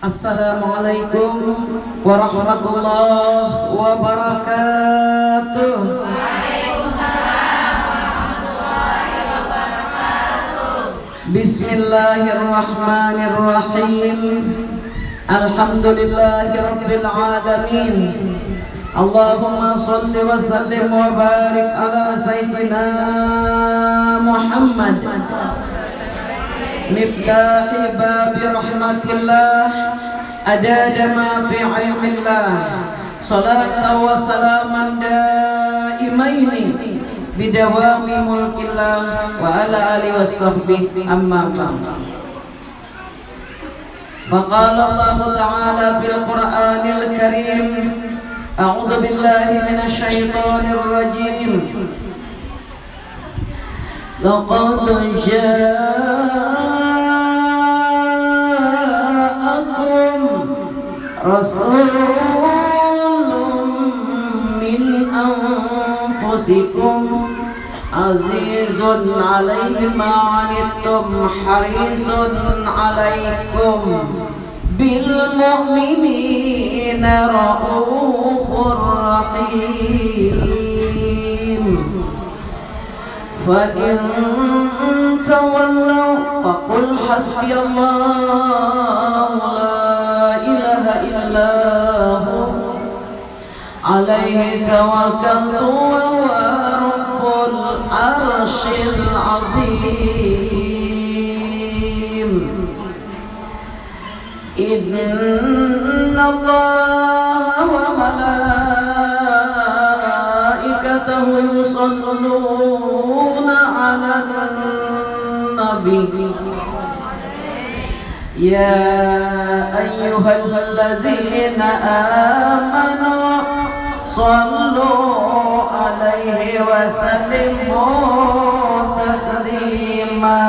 Assalamualaikum warahmatullahi wabarakatuh. Bismillahirrahmanirrahim. Alhamdulillahi rabbil alamin. Allahumma salli wa sallim wa barik ala sayyidina Muhammad miftahi babi rahmatillah adada ma fi ilmillah salatan wa salaman daimaini bidawami mulkillah wa ala alihi washabbihi amma ba'd. Faqala Allah ta'ala fil Qur'anil Karim a'udzu billahi minasy syaithanir rajim. Laqad ja'akum rasulun min anfusikum azizun 'alaihi ma 'anittum harisun 'alaikum bil mu'minina raufur rahim. Fa in tawallaw faqul hasbiyallahu la ilaha illahu alaihi tawakkaltu wa huwa rabbul arsyil azim. Inna Allaha wa malaikatahu yusalluna 'alan nabi ya ayyuhalladzina amanu sallu 'alaihi wa sallimu taslima.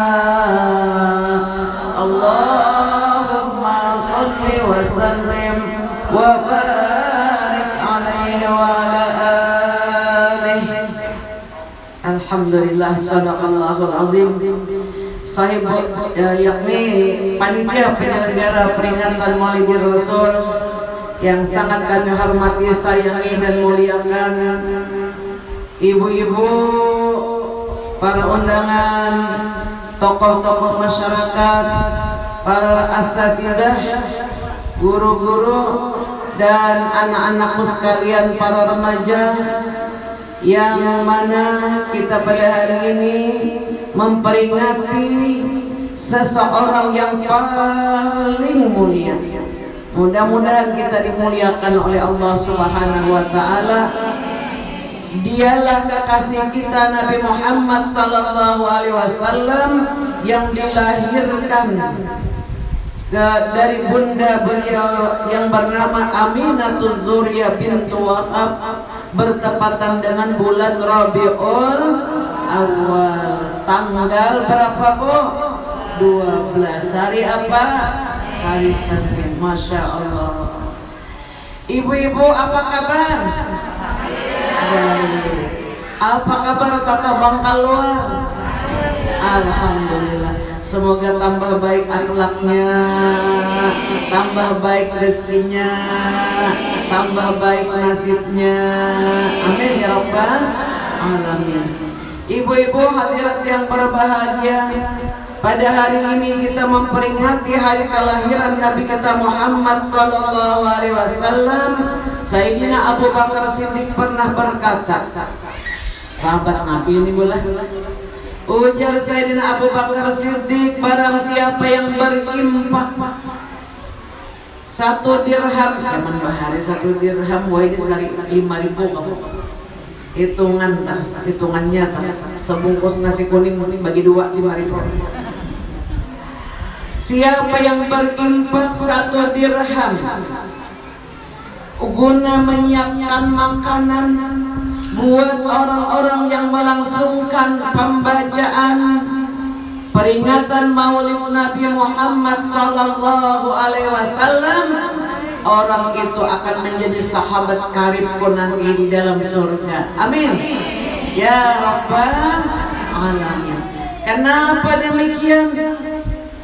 Allahumma shalli wa sallim wa barik 'alaihi wa ala alihi. Alhamdulillah, sadaqallahul azim. Sahib yakni panitia penyelenggara peringatan Maulidur Rasul yang sangat kami hormati, sayangi dan muliakan, ibu-ibu, para undangan, tokoh-tokoh masyarakat, para asatidzah, guru-guru dan anak-anakku sekalian, para remaja, yang mana kita pada hari ini memperingati seseorang yang paling mulia. Mudah-mudahan kita dimuliakan oleh Allah Subhanahu wa taala. Dialah kekasih kita Nabi Muhammad sallallahu alaihi wasallam yang dilahirkan dari bunda beliau yang bernama Aminatul Zuriyah bintu Wahab, bertepatan dengan bulan Rabiul Awal. Tanggal berapa, Bu? 12. Hari apa? Hari Senin. Masya Allah. Ibu-ibu, apa kabar? Baik. Apa kabar Tata Bangka Luar? Alhamdulillah. Semoga tambah baik akhlaknya, tambah baik rezekinya, tambah baik nasibnya. Amin ya rabbal alamin. Ibu-ibu hadirat yang berbahagia, pada hari ini kita memperingati hari kelahiran Nabi kita Muhammad sallallahu alaihi wasallam. Sayyidina Abu Bakar Siddiq pernah berkata, sahabat Nabi ini boleh, ujar Sayyidina Abu Bakar Siddiq, barang siapa yang berinfak 1 dirham, zaman bahari 1 dirham, wah ini 5.000 kamu. Hitungannya sebungkus nasi kuning bagi 2 5.000. Siapa yang berinfak 1 dirham guna menyiapkan makanan buat orang-orang yang melangsungkan pembacaan peringatan Maulid Nabi Muhammad sallallahu alaihi wasallam, orang itu akan menjadi sahabat karibku nanti di dalam surga. Amin ya rabbal alamin. Kenapa demikian?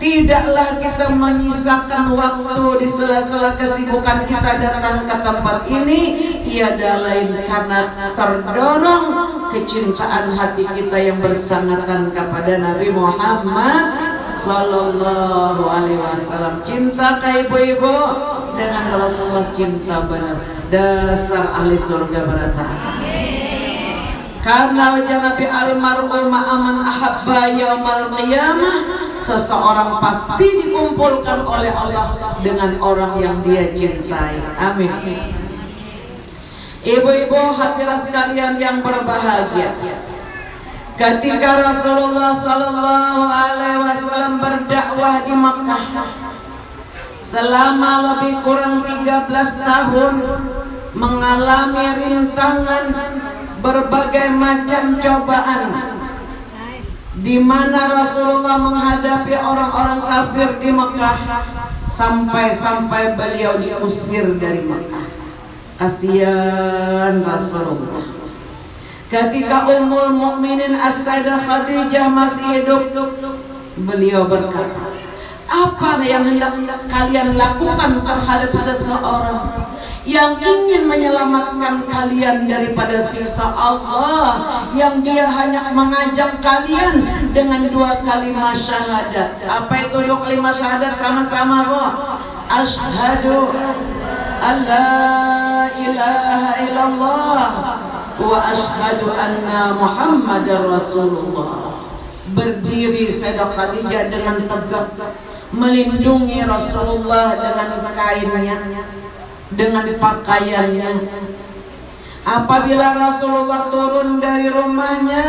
Tidaklah kita menyisakan waktu di sela-sela kesibukan kita datang ke tempat ini, tiada lain karena terdorong kecintaan hati kita yang bersangatan kepada Nabi Muhammad Sallallahu Alaihi Wasallam. Cinta ke ibu-ibu dengan Rasulullah, cinta benar, dasar ahli surga berata. Karena wajah Nabi almarhum ma'aman ahabba yaumal qiyamah, seseorang pasti dikumpulkan oleh Allah dengan orang yang dia cintai. Amin. Ibu-ibu hadirin sekalian yang berbahagia, ketika Rasulullah Sallallahu Alaihi Wasallam berdakwah di Makkah selama lebih kurang 13 tahun, mengalami rintangan, berbagai macam cobaan, di mana Rasulullah menghadapi orang-orang kafir di Mekah, sampai-sampai beliau diusir dari Mekah. Kasihan Rasulullah. Ketika Ummul Mukminin As-Sayyidah Khadijah masih hidup, beliau berkata, apa yang hendak kalian lakukan terhadap seseorang yang ingin menyelamatkan kalian daripada siksa Allah, yang dia hanya mengajak kalian dengan 2 kalimat syahadat. Apa itu 2 kalimat syahadat? Sama-sama, Bu. Asyhadu alla ilaha illallah wa asyhadu anna Muhammadar Rasulullah. Berdiri Sayyidah Khadijah dengan tegak, melindungi Rasulullah dengan kainnya, dengan pakaiannya. Apabila Rasulullah turun dari rumahnya,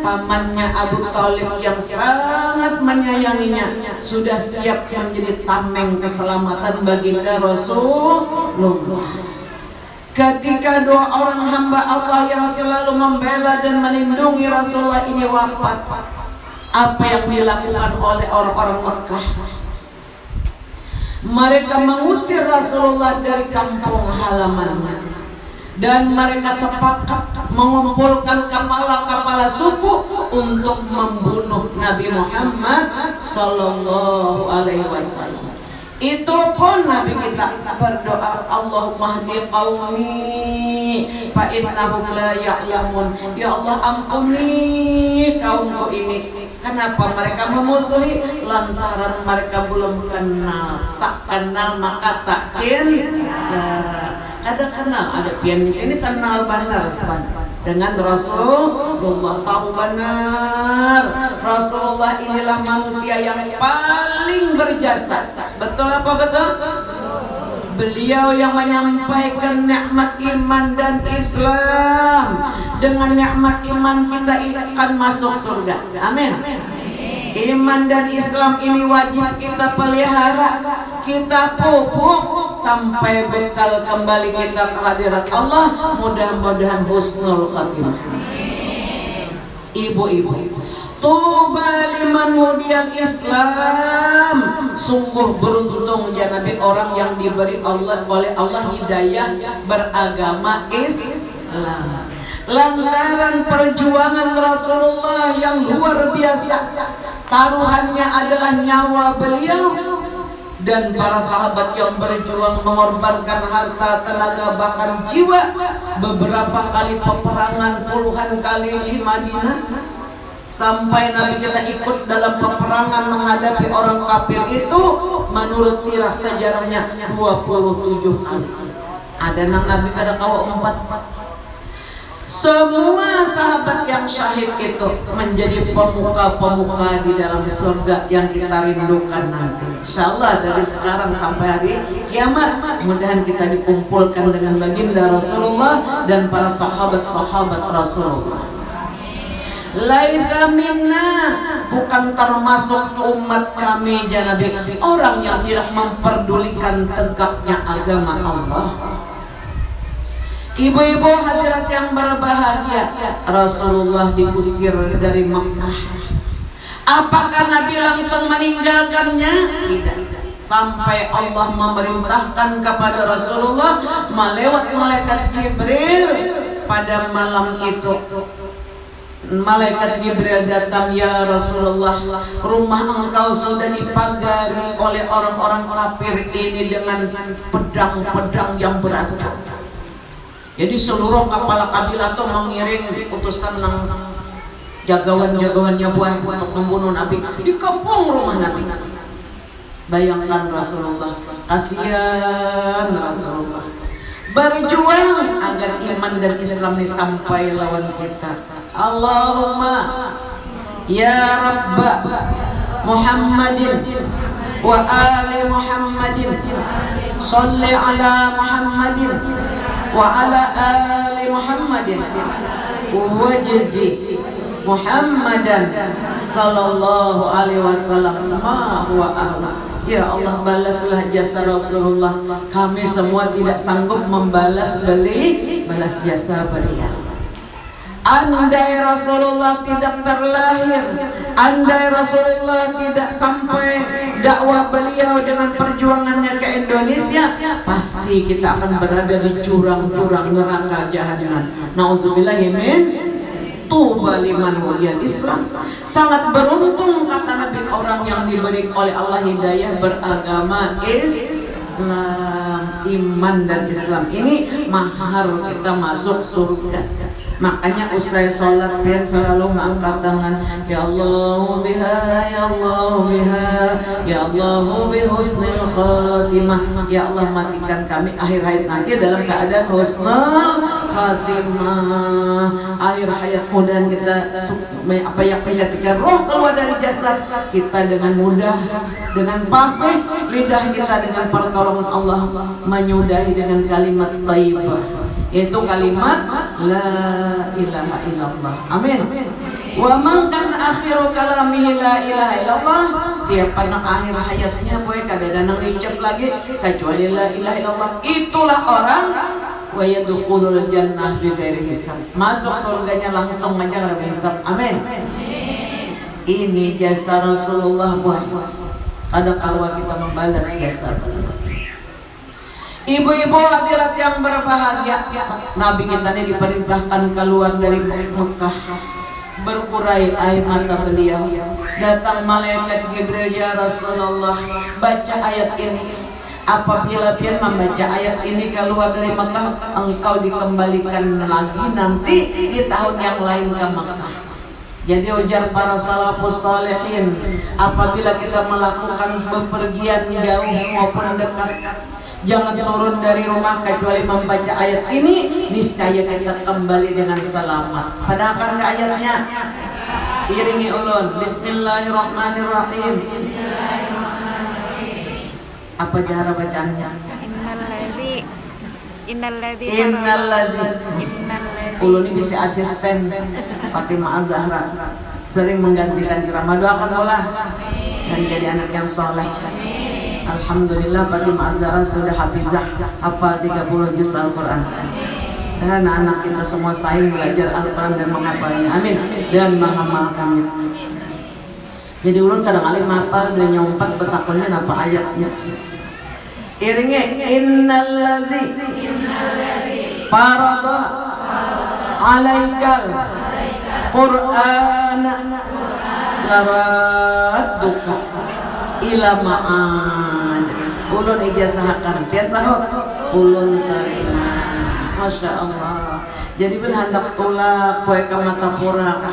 pamannya Abu Thalib yang sangat menyayanginya sudah siap menjadi tameng keselamatan baginda Rasulullah. Ketika 2 orang hamba Allah yang selalu membela dan melindungi Rasulullah ini wafat, apa yang dilakukan oleh orang-orang Mekah? Mereka mengusir Rasulullah dari kampung halamannya, dan mereka sepakat mengumpulkan kepala-kepala suku untuk membunuh Nabi Muhammad Sallallahu Alaihi Wasallam. Itu pun Nabi kita berdoa, Allahumma hdi qaumi fa innahum la ya'lamun. Ya Allah, ampuni kaumku ini. Kenapa mereka memusuhi? Lantaran mereka belum kenal. Tak kenal maka tak cinta. Ada kenal, ada pian di sini kenal benar dengan Rasulullah, tahu benar Rasulullah inilah manusia yang paling berjasa. Betul apa betul? Beliau yang menyampaikan nikmat iman dan Islam. Dengan nikmat iman kita akan masuk surga. Amin. Iman dan Islam ini wajib kita pelihara, kita pupuk sampai bekal kembali kita ke hadirat Allah. Mudah-mudahan husnul khatimah. Ibu-ibu, tuba liman hudiyal Islam. Sungguh beruntung ya Nabi, orang yang diberi oleh Allah hidayah beragama Islam. Lantaran perjuangan Rasulullah yang luar biasa, taruhannya adalah nyawa beliau, dan para sahabat yang berjuang mengorbankan harta, tenaga, bahkan jiwa. Beberapa kali peperangan, puluhan kali di Madinah, sampai Nabi kita ikut dalam peperangan menghadapi orang kafir itu menurut sirah sejarahnya 27 kali. Ada nang Nabi kada kawa 4. Semua sahabat yang syahid itu menjadi pemuka-pemuka di dalam surga yang kita rindukan nanti. Insyaallah dari sekarang sampai hari kiamat, mudah-mudahan kita dikumpulkan dengan baginda Rasulullah dan para sahabat-sahabat Rasulullah. Laisa minna, bukan termasuk umat kami ya Nabi, orang yang tidak memperdulikan tegaknya agama Allah. Ibu-ibu hadirat yang berbahagia, Rasulullah diusir dari Makkah. Apakah Nabi langsung meninggalkannya? Tidak. Sampai Allah memerintahkan kepada Rasulullah melewat malaikat Jibril pada malam itu, Malaikat Jibril datang, ya Rasulullah, rumah engkau sudah dipagari oleh orang-orang kafir ini dengan pedang-pedang yang beracun. Jadi seluruh kepala kabilah itu mengiring utusan jagawan-jagawannya buah untuk membunuh Nabi. Dikepung rumah Nabi. Bayangkan Rasulullah, kasihan Rasulullah, berjuang agar iman dan Islam ini sampai lawan kita. Allahumma ya Rabb Muhammadin wa ali Muhammadin salli ala Muhammadin wa ala ali Muhammadin wajzi Muhammadan sallallahu alaihi wasallam ma huwa ahla. Ya Allah, balaslah jasa Rasulullah. Kami semua tidak sanggup membalas balas jasa beliau. Andai Rasulullah tidak terlahir, andai Rasulullah tidak sampai dakwah beliau dengan perjuangannya ke Indonesia, pasti kita akan berada di jurang-jurang neraka jahanam. Nauzubillah min tuba liman waliyal Islam. Sangat beruntung kata Nabi orang yang diberi oleh Allah hidayah beragama Islam, iman dan Islam ini mahar kita masuk surga. Makanya usai sholat dia selalu mengangkat tangan, ya Allah biha, ya Allah biha, ya Allah bi husnil khatimah. Ya Allah, matikan kami akhir hayat nanti dalam keadaan husnul khatimah. Akhir hayat mudah kita apa yang ketika roh keluar dari jasad kita dengan mudah, dengan fasih lidah kita dengan pertolongan Allah menyudahi dengan kalimat thayyibah, yaitu kalimat la ilaha illallah. Amin. Wa man kan akhiru kalamihi la ilaha illallah, siapa nak akhir hayatnya boy kada danang dicap lagi kecuali la ilaha illallah, itulah orang wa yadkhulul jannah bighairi hisab, masuk surganya langsung aja kada hisab. Amin. Ini jasa Rasulullah buat kada kalau kita membalas jasa. Ibu-ibu hadirat yang berbahagia, Nabi kita ini diperintahkan keluar dari Mekah, berkurai air mata beliau. Datang malaikat Jibril, ya Rasulullah, baca ayat ini. Apabila dia membaca ayat ini keluar dari Mekah, engkau dikembalikan lagi nanti di tahun yang lain ke Mekah. Jadi ujar para salafus salihin, apabila kita melakukan bepergian jauh maupun dekat, jangan turun dari rumah kecuali membaca ayat ini, niscaya kita kembali dengan selamat. Padahal ke ayatnya, iringi ulun, Bismillahirrahmanirrahim. Apa cara bacaannya? Innalladzi ulun ini bisa asisten Fatimah Al-Zahra, sering menggantikan ceramah. Doakan Allah dan jadi anak yang soleh. Alhamdulillah Fatimah Al-Zahra sudah hafizah hafal 30 juz Al-Quran. Dan anak kita semua saing belajar Al-Quran dan menghafalnya. Amin. Dan mengamalkannya. Jadi ulun kadang-kadang hafal dan nyompat betakunnya apa ayatnya. Iringi innalladzi farada alaikal Qur'ana laradduka ila ma'an. Ulun ijazahkan pian sahur ulun terima. Masya Allah. Jadi berhandak tulak poe ka Matapura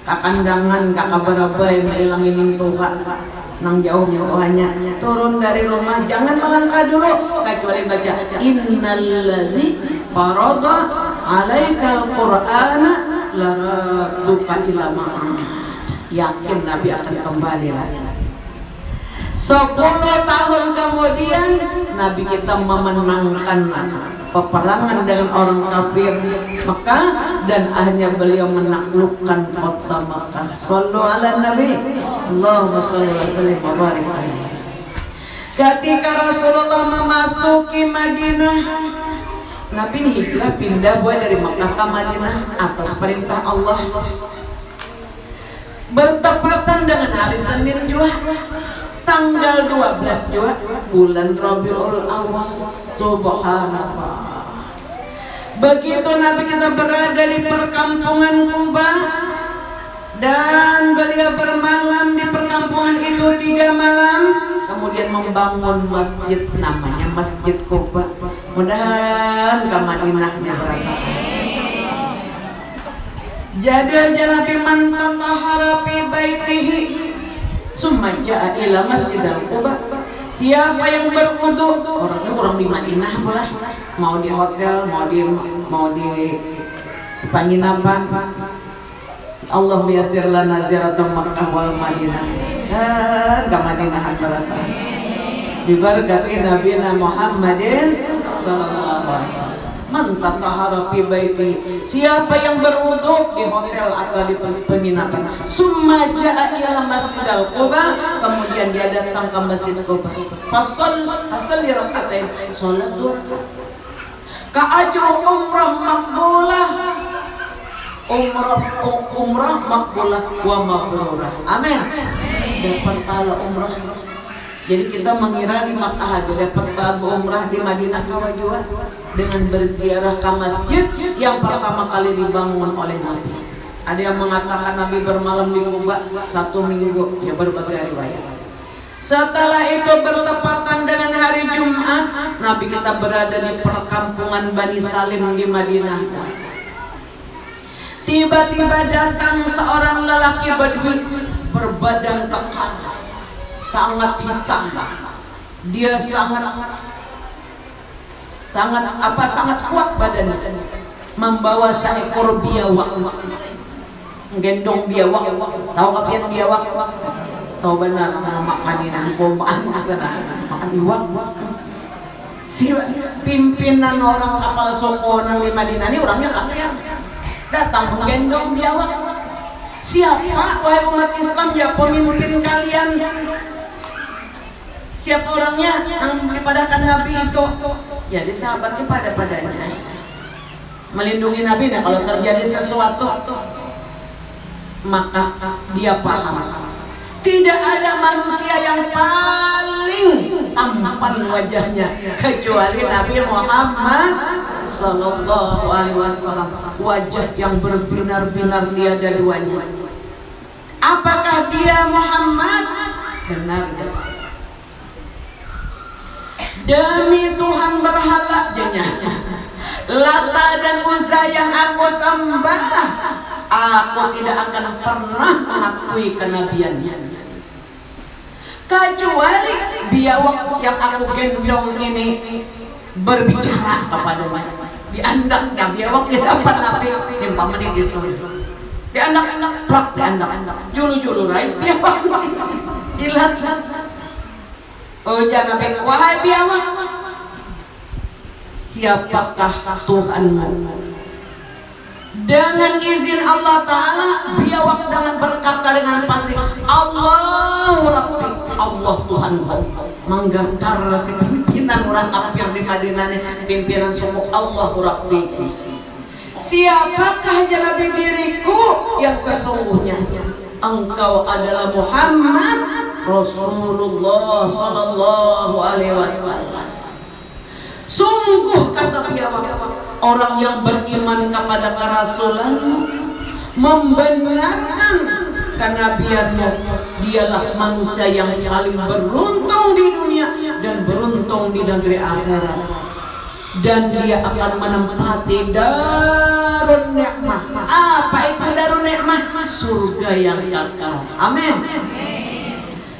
kakandangan kakabarabai mailangin tuha nang jauh Tuhannya turun dari rumah, jangan melangkah dulu kecuali baca innalladzi farada alaikal Qur'ana laradduka ila ma'ad. Yakin Nabi akan kembali lagi. 10 tahun kemudian Nabi kita memenangkan peperangan dengan orang kafir Mekah dan akhirnya beliau menaklukkan kota Mekah. Shallu ala Nabi. Allahumma shalli wa sallim wa barik alaihi. Ketika Rasulullah memasuki Madinah, Nabi ini hijrah pindah buat dari Mekah ke Madinah atas perintah Allah. Bertepatan dengan hari Senin juga, tanggal 12 juga bulan Rabiul Awal. Subhanallah. Begitu Nabi kita berada di perkampungan Kuba, Dan beliau bermalam di perkampungan itu 3 malam, kemudian membangun masjid namanya Masjid Quba. Mudah-mudahan ke Madinahnya berapa. Jadi Nabi man tatahara fi baitihi summa jaa ila Masjidil Quba. Siapa yang berwudu, orangnya orang di Madinah pula, mau di hotel, mau di penginapan. Allah yasir lana ziaratan Makkah wal Madinah. Dan ke Madinah berapa. Diberkati Nabi Muhammadin sallallahu alaihi wasallam. Man tatahara fi baiti, siapa yang berwudu di hotel atau di penginapan, summa jaa ila Masjidil Quba, kemudian dia datang ke Masjid Quba, fasal rakaatain, salat duha, ka ajru umrah maqbulah, umrah maqbulah wa mabrurah. Amin. Dapat pahala umrah. Jadi kita mengira di Makkah aja dapat pahala umrah, di Madinah kawajua dengan berziarah ke masjid yang pertama kali dibangun oleh Nabi. Ada yang mengatakan Nabi bermalam di Quba 1 minggu, ya berbagai riwayat. Setelah itu bertepatan dengan hari Jumat, Nabi kita berada di perkampungan Bani Salim di Madinah. Tiba-tiba datang seorang lelaki Badui berbadan kekar, sangat hitam. Dia sangat kuat badannya, membawa seekor biawak, gendong biawak. Tahu apa biawak? Tahu benar, makanin makan iwak. Si pimpinan orang kapal Sokonan di Madinah ini orangnya kaya, datang menggendong biawak. Siapa wahai umat Islam ya pemimpin kalian? Siapa orangnya yang dipadahkan Nabi itu? Ya di sahabatnya padanya melindungi Nabi. Nah kalau terjadi sesuatu maka dia paham. Tidak ada manusia yang paling tampan wajahnya kecuali Nabi Muhammad Sallallahu Alaihi Wasallam. Wajah yang berbinar-binar tiada duanya. Apakah dia Muhammad? Benar ya. Demi Tuhan berhala jenya, Lata dan Uzza yang aku sembah, aku tidak akan pernah mengakui kenabiannya, kecuali biawak yang aku gendong ini berbicara kepadanya. Diandaknya biawak tidak dapat nabi nimpa menit disuruh diandak plak diandak julu rai biawak ilat. Oh jangan nabi, wahai biawak, siapakah Tuhanmu? Dengan izin Allah Ta'ala, biawak dengan berkata dengan fasih, Allahu Rabbi, Allah Tuhanku. Menggantar si pimpinan orang kafir di Madinah ini, pimpinan suku Allahu Rabbi. Siapakah janabi diriku yang sesungguhnya? Engkau adalah Muhammad Rasulullah Sallallahu Alaihi Wasallam. Sungguh kata biawak, orang yang beriman kepada kerasulanmu, membenarkan kenabianmu, dialah manusia yang paling beruntung di dunia dan beruntung di negeri akhirat. Dan dia akan menempati darun nikmah. Apa itu darun nikmah? Surga yang kekal. Amin.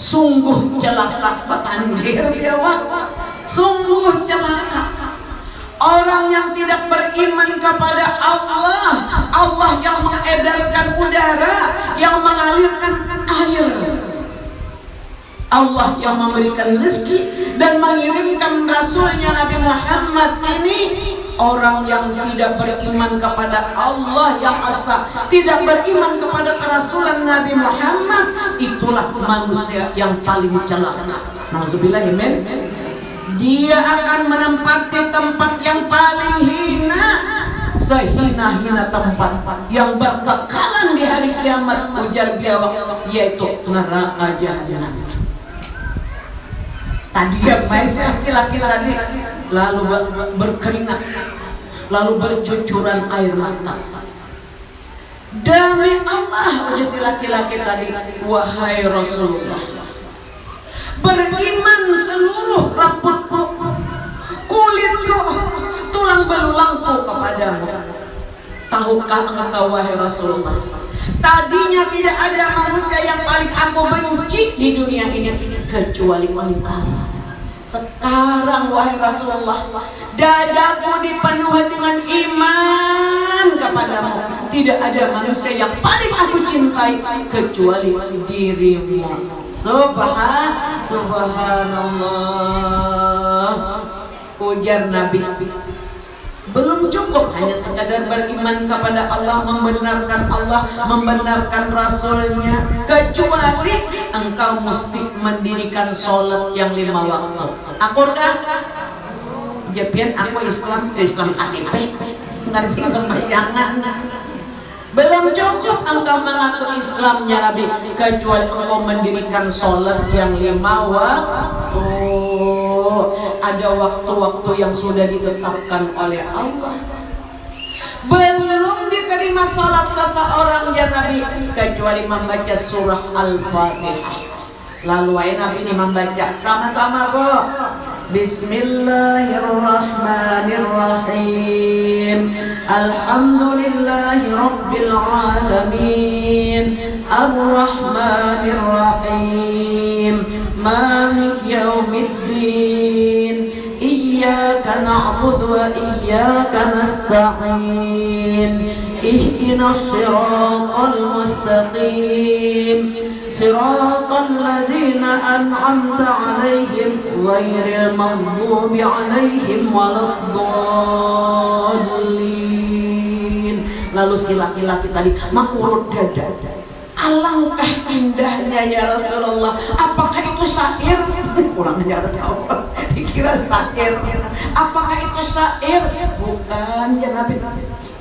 Sungguh celaka petanggir biawak. Sungguh celaka orang yang tidak beriman kepada Allah. Allah yang mengedarkan udara, yang mengalirkan air, Allah yang memberikan rezeki dan mengirimkan rasulnya Nabi Muhammad ini. Orang yang tidak beriman kepada Allah yang asa, tidak beriman kepada kerasulan Nabi Muhammad, itulah manusia yang paling celaka. Nauzubillah min. Dia akan menempati tempat yang paling hina, sehina-hina tempat yang berkekalan di hari kiamat, ujar biawak, yaitu neraka jahanam. Tadi yang si laki tadi lalu berkeringat, lalu bercucuran air mata. Demi Allah Allah, udah si laki-laki tadi, wahai Rasulullah, beriman seluruh rambutku, kulitku, tulang belulangku kepadamu. Tahukah engkau wahai Rasulullah, tadinya tidak ada manusia yang paling aku benci di dunia ini kecuali engkau. Sekarang wahai Rasulullah, dadaku dipenuhi dengan iman kepadamu. Tidak ada manusia yang paling aku cintai kecuali dirimu. Subhanallah. Ujar Nabi, belum cukup hanya sekadar beriman kepada Allah, membenarkan Rasulnya, kecuali engkau mesti mendirikan sholat yang 5 waktu. Akurkah? Japian aku Islam KTP nggak disini sembayangan. Belum cukup engkau mengaku Islamnya Nabi, kecuali engkau mendirikan sholat yang 5 waktu. Ada waktu-waktu yang sudah ditetapkan oleh Allah. Belum diterima sholat seseorang ya Nabi kecuali membaca surah Al-Fatihah. Lalu Nabi ini membaca sama-sama Bu. Bismillahirrahmanirrahim. Alhamdulillahi rabbil alamin. Ar-Rahmanirrahim. Malik yaumiddin. Iyyaka na'budu wa iyyaka nasta'in. Ihdinas siratal mustaqim. Siratal ladzina an'amta 'alaihim ghairil maghdubi 'alaihim waladdallin. Lalu si laki-laki tadi mengurut dada. Alangkah indahnya ya Rasulullah. Apakah itu syair? Kurang ajar jawab. Dikira syair. Apakah itu syair? Bukan ya Nabi.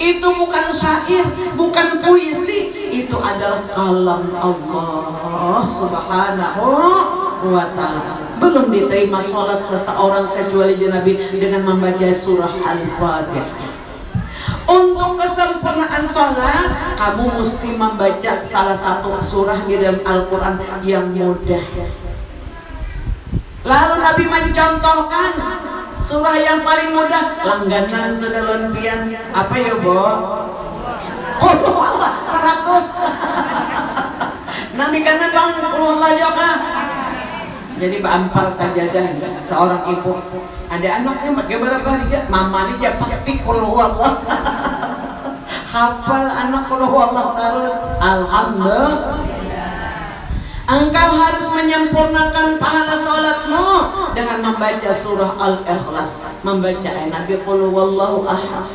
Itu bukan syair, bukan puisi. Itu adalah kalam Allah Subhanahu wa ta'ala. Belum diterima sholat seseorang kecuali ya Nabi dengan membaca surah Al-Fatihah. Untuk kesempurnaan sholat, kamu mesti membaca salah satu surah di dalam Al-Quran yang mudah. Lalu Nabi mencontohkan surah yang paling mudah, langganan sudah lempian. Apa ya Bu? Oh Allah, 100. Nanti karena bang Allah ya Kak. Jadi bampar sajadah seorang ibu. Ada anaknya pakai berapa dia? Mama dia pasti qul huwallah. Hafal anak qul huwallah terus. Alhamdulillah. Engkau harus menyempurnakan pahala salatmu dengan membaca surah Al-Ikhlas, membaca Nabi qul huwallahu ahad.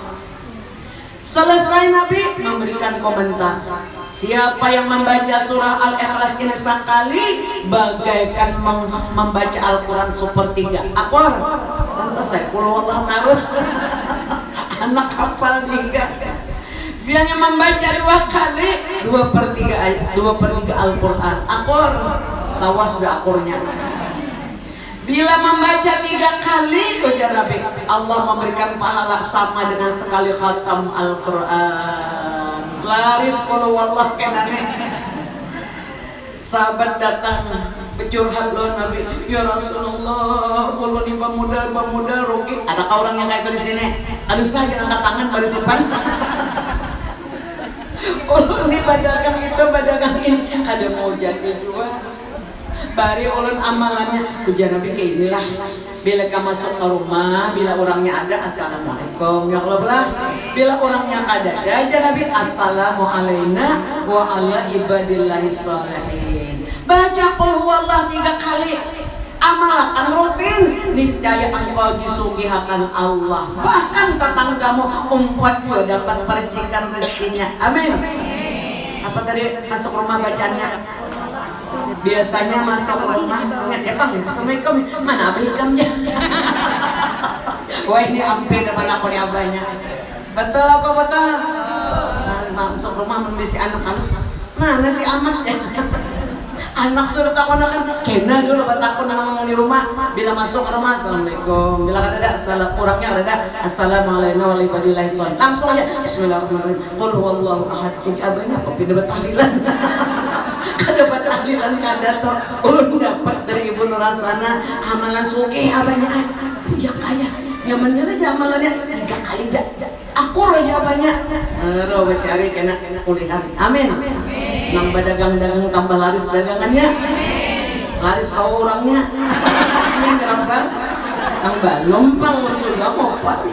Selesai Nabi memberikan komentar, siapa yang membaca surah Al-Ikhlas ini sekali bagaikan membaca Al-Quran sepertiga. Akor lantas saya qul huwallahu terus. Anak hafal juga. Biasanya membaca 2 kali 2/3 ayat, 2/3 Al-Quran. Akor lawas be akornya. Bila membaca 3 kali ujar Nabi, Allah memberikan pahala sama dengan sekali khatam Al-Quran. Laris qul wallah kenane. Sahabat datang bercurhat loh Nabi, ya Rasulullah, kalau di pemuda rugi. Ada orang yang kayak itu di sini? Aduh saja angkat tangan pada simpan. Ulun ini badagang itu badagang ini, kada mau jadi dua. Bari ulun amalannya, puja Nabi kayak inilah. Bila kamu masuk ke rumah, bila orangnya ada, assalamualaikum ya Allah. Bila orangnya ada aja Nabi, assalamu alaina wa ala ibadillahi sholihin. Baca qul huwallah 3 kali. Amalkan rutin, niscaya engkau disugihakan Allah. Bahkan tetanggamu umpat juga dapat percikan rezekinya. Amin. Apa tadi masuk rumah bacanya? Biasanya masuk rumah ya Bang, assalamualaikum. Mana abah ikamnya? Wah ini ampe depan aku nih abahnya. Betul apa betul? Masuk rumah membisi anak halus. Mana si Ahmad ya? Anak sudah takonakan kena dulu batakon nang di rumah. Bila masuk ke rumah, assalamualaikum. Bila ada salah kurangnya ada assalamualaikum warahmatullahi wabarakatuh. Langsung aja bismillahirrahmanirrahim. Qul huwallahu ahad. Abahnya kopi dapat tahlilan. Dapat tahlilan kada toh. Ulun dapat dari Ibu Nurasana amalan suki abahnya. Ya kaya. Nyamannya aja amalannya 3 kali aja. Aku aja abahnya. Roh cari kena kuliah. Amin. Nambah dagang-dagang tambah laris dagangannya. Laris kau orangnya. Amin rabbal. Tambah numpang surga mau apa?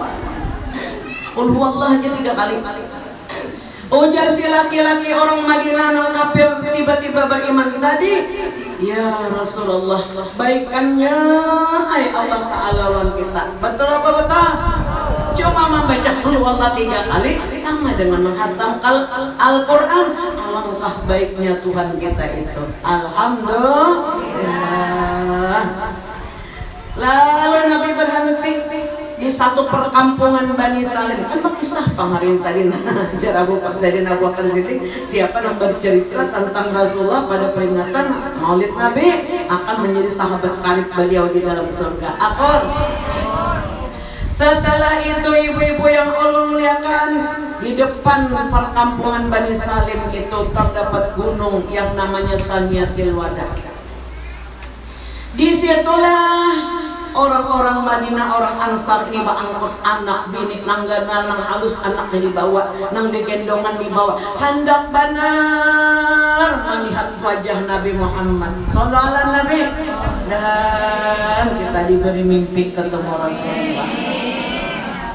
Qul huwallahu aja 3 kali. Ujar si laki-laki orang Madinah yang kafir tiba-tiba beriman tadi, ya Rasulullah, baikannya ay Allah Ta'ala lawan kita. Betul apa betul? Cuma membaca qul huwallahu 3 kali sama dengan menghatamkan Al-Quran. Alangkah baiknya Tuhan kita itu. Alhamdulillah. Lalu Nabi berhenti di satu perkampungan Bani Salim. Kan kisah pangharin tadi jar Abu Sayyidina Abu Bakar Siddiq, siapa yang bercerita tentang Rasulullah pada peringatan Maulid Nabi akan menjadi sahabat karib beliau di dalam surga. Akor. Setelah itu ibu-ibu yang ulun muliakan, di depan perkampungan Bani Salim itu terdapat gunung yang namanya Saniyatil Wada. Disitulah orang-orang Madinah, orang Ansar tiba angkut anak bini nanggana nang halus anaknya dibawa, nang digendongan dibawa, hendak benar melihat wajah Nabi Muhammad sallallahu alaihi Nabi, dan kita diberi mimpi ketemu Rasulullah.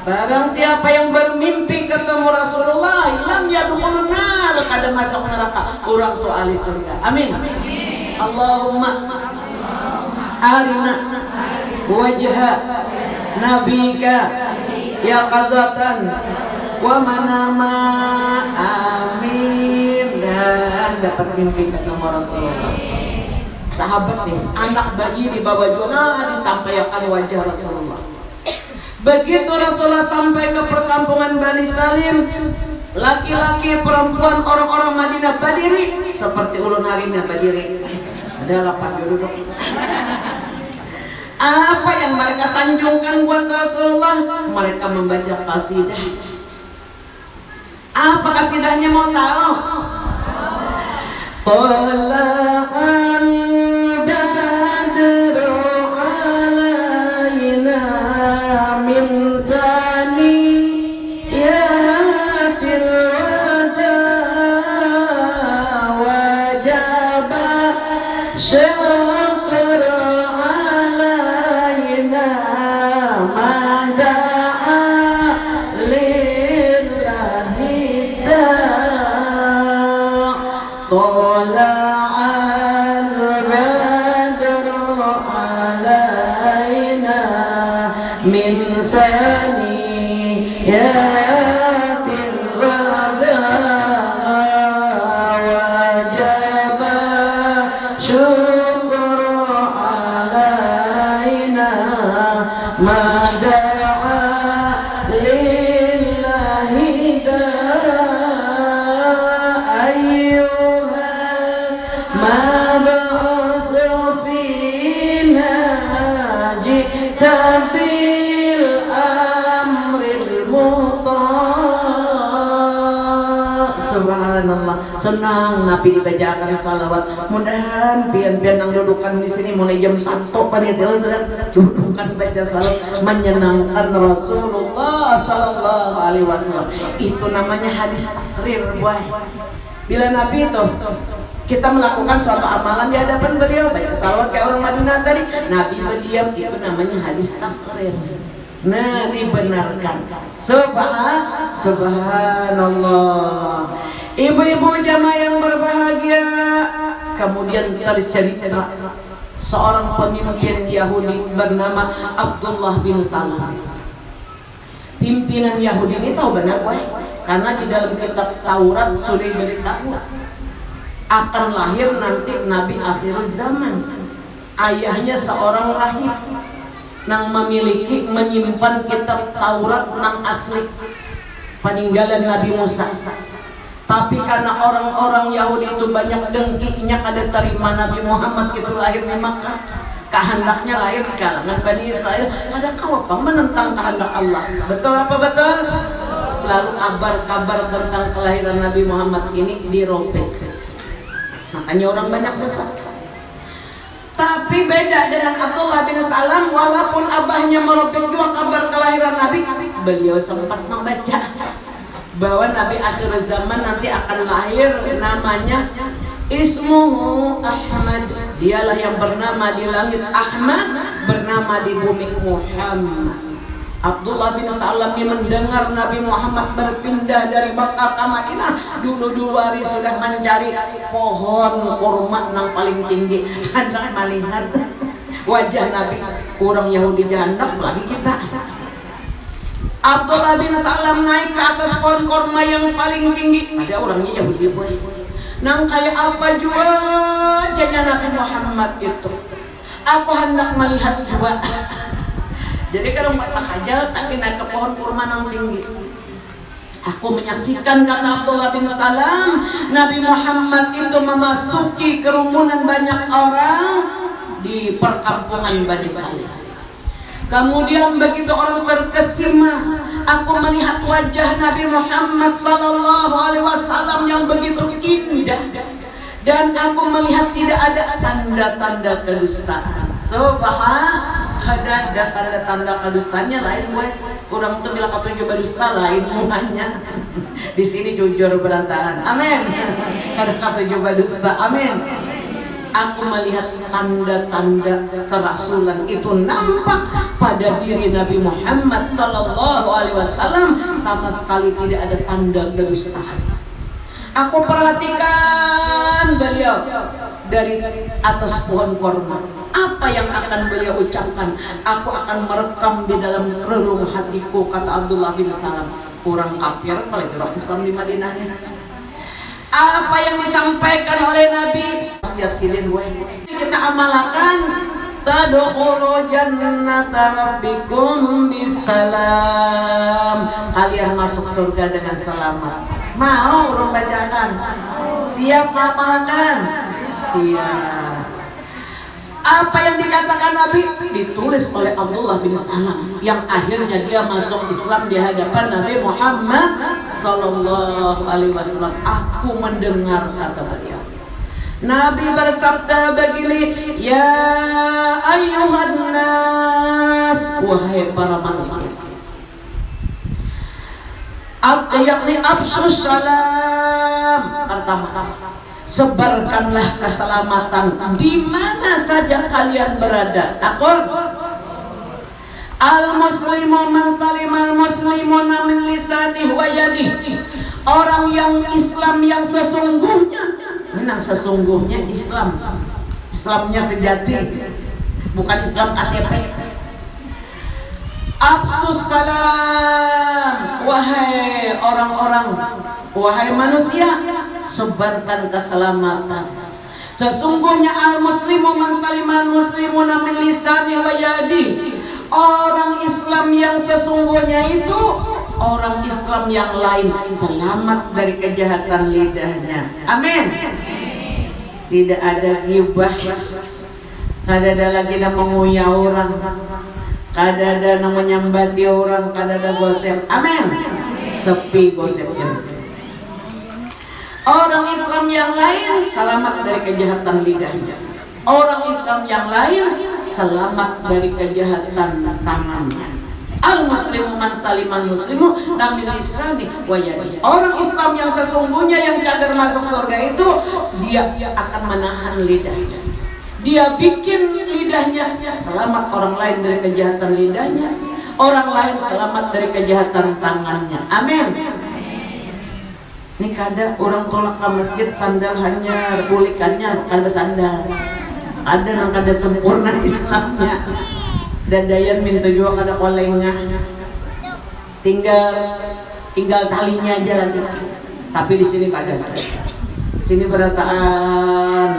Barang siapa yang bermimpi ketemu Rasulullah, lam yadkhulun nar, kada masuk neraka, kurang tu ahli surga. Amin. Allahumma arina wajha nabika ya qadatan wa manama, amin. Dan dapat mimpi ketemu Rasulullah. Sahabat nih, anak bayi di bawah jona ditampilkan wajah Rasulullah. Begitu Rasulullah sampai ke perkampungan Bani Salim, laki-laki, perempuan, orang-orang Madinah berdiri seperti ulun hari ini berdiri. Ada lapan duduk. Apa yang mereka sanjungkan buat Rasulullah? Mereka membaca kasidah. Apa kasidahnya mau tahu? Tala'an badru alayna min saniyatil wada wajaba syakra alayna mada'a lillahi da' tala'al badru alayna min saniyatil wada wajaba syukru alayna mada'a lillahi da' ayyuhal mab'usu fina jita bil amril muta'. Subhanallah, senang Nabi dibacakan salawat. Mudahan pian-pian yang dudukan di sini mulai jam 1 panitia sudah dudukan baca salawat menyenangkan Rasulullah sallallahu alaihi wasallam. Itu namanya hadis tasrir, boy. Bila Nabi itu kita melakukan suatu amalan di hadapan beliau, baca salawat kayak orang Madinah tadi, Nabi berdiam, itu namanya hadis tasrir. Nah, dibenarkan. Subhanallah. Ibu-ibu jamaah yang berbahagia, kemudian tercerita seorang pemimpin Yahudi bernama Abdullah bin Salam. Pimpinan Yahudi ini tahu benar, boy, karena di dalam kitab Taurat sudah diberitahu akan lahir nanti Nabi akhir zaman. Ayahnya seorang rahib nang memiliki menyimpan kitab Taurat nang asli peninggalan Nabi Musa. Tapi karena orang-orang Yahudi itu banyak dengkinya kada terima Nabi Muhammad itu lahir di Makkah, kehendaknya lahir di kalangan Bani Israel, ada kau apa menentang kehendak Allah. Betul apa betul? Lalu kabar-kabar tentang kelahiran Nabi Muhammad ini dirobek, makanya orang banyak sesat. Tapi beda dengan Abdullah bin Salam, walaupun abahnya merobek juga kabar kelahiran Nabi, beliau sempat membaca bahwa Nabi akhir zaman nanti akan lahir, namanya Ismuhu Ahmad, dialah yang bernama di langit Ahmad, bernama di bumi Muhammad. Abdullah bin Salam ini mendengar Nabi Muhammad berpindah dari Makkah ke Madinah, dulu hari sudah mencari pohon kurma yang paling tinggi, hendak melihat wajah Nabi. Orang Yahudi hendak lagi kita. Abdullah bin Salam naik ke atas pohon kurma yang paling tinggi. Ada orangnya Yahudi boy. Nang kayak apa juga wajahnya Nabi Muhammad itu. Aku hendak melihat juga. Jadi kalau tak aja tapi naik ke pohon kurma yang tinggi. Aku menyaksikan, kata Abdullah bin Salam, Nabi Muhammad itu memasuki kerumunan banyak orang di perkampungan Bani Salam. Kemudian begitu orang terkesima, aku melihat wajah Nabi Muhammad sallallahu alaihi wasallam yang begitu indah, dan aku melihat tidak ada tanda-tanda kedustaan. Subhanallah. Ada tanda-tanda kedustanya lain gue. Kurang tuh bila ketujuh berdusta lain mukanya. Di sini jujur berantakan. Amin. Ada ketujuh berdusta. Amin. Aku melihat tanda-tanda kerasulan itu nampak pada diri Nabi Muhammad sallallahu alaihi wasallam, sama sekali tidak ada tanda kedustaan. Aku perhatikan beliau dari atas pohon kurma. Apa yang akan beliau ucapkan? Aku akan merekam di dalam relung hatiku, kata Abdullah bin Salam. Orang kafir paling orang Islam di Madinah. Apa yang disampaikan oleh Nabi? Siap silin gue. Kita amalkan. Tadkhulu jannata rabbikum bisalam. Kalian masuk surga dengan selamat. Mau orang bacakan? Siap amalkan? Siap. Apa yang dikatakan Nabi ditulis oleh Abdullah bin Salam, yang akhirnya dia masuk Islam di hadapan Nabi Muhammad sallallahu alaihi wasallam. Aku mendengar, kata beliau, Nabi bersabda begini, ya ayyuhan nas, wahai para manusia, yakni absus salam, pertama sebarkanlah keselamatan di mana saja kalian berada. Akor al muslimu man salimal muslimuna min lisanih wa yadihi. Orang yang Islam yang sesungguhnya, menang sesungguhnya Islam, Islamnya sejati, bukan Islam KTP. Absus salam, wahai orang-orang, wahai manusia, sebarkan keselamatan. Sesungguhnya al-muslimu man saliman muslimuna min lisani wa yadi. Orang Islam yang sesungguhnya itu orang Islam yang lain selamat dari kejahatan lidahnya. Amin. Tidak ada ghibah, tidak ada lagi yang menguya orang, tidak ada yang menyambati orang, tidak ada gosip. Amin. Sepi gosipnya. Orang Islam yang lain selamat dari kejahatan lidahnya. Orang Islam yang lain selamat dari kejahatan tangannya. Al-muslimu man saliman muslimu min lisani wa yadihi. Orang Islam yang sesungguhnya yang cadar masuk surga itu, dia akan menahan lidahnya. Dia bikin lidahnya selamat orang lain dari kejahatan lidahnya. Orang lain selamat dari kejahatan tangannya. Amin. Ini kada orang tolak ke masjid sandal hanya kulikannya kada sandal. Ada yang kada sempurna Islamnya. Dan dayan minta juga kada kolengnya. Tinggal talinya aja lagi. Tapi di sini kada. Sini berataan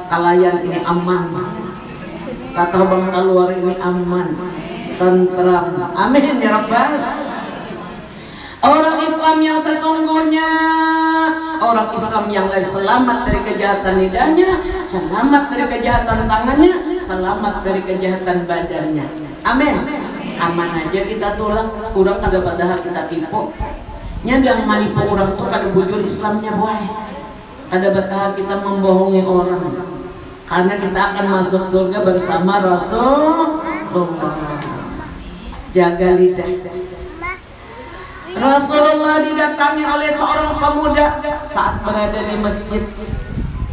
kalayan ini aman. Kata bang keluar ini aman. Tentram. Amin ya Rabbal. Orang Islam yang sesungguhnya, orang Islam yang lain selamat dari kejahatan lidahnya, selamat dari kejahatan tangannya, selamat dari kejahatan badannya. Amin. Aman aja kita tulang, kurang kada padahal kita tipu. Nyadang manipu orang tuh kada bujur Islamnya boy. Kada padahal kita membohongi orang. Karena kita akan masuk surga bersama Rasulullah. Jaga lidah. Rasulullah didatangi oleh seorang pemuda saat berada di masjid.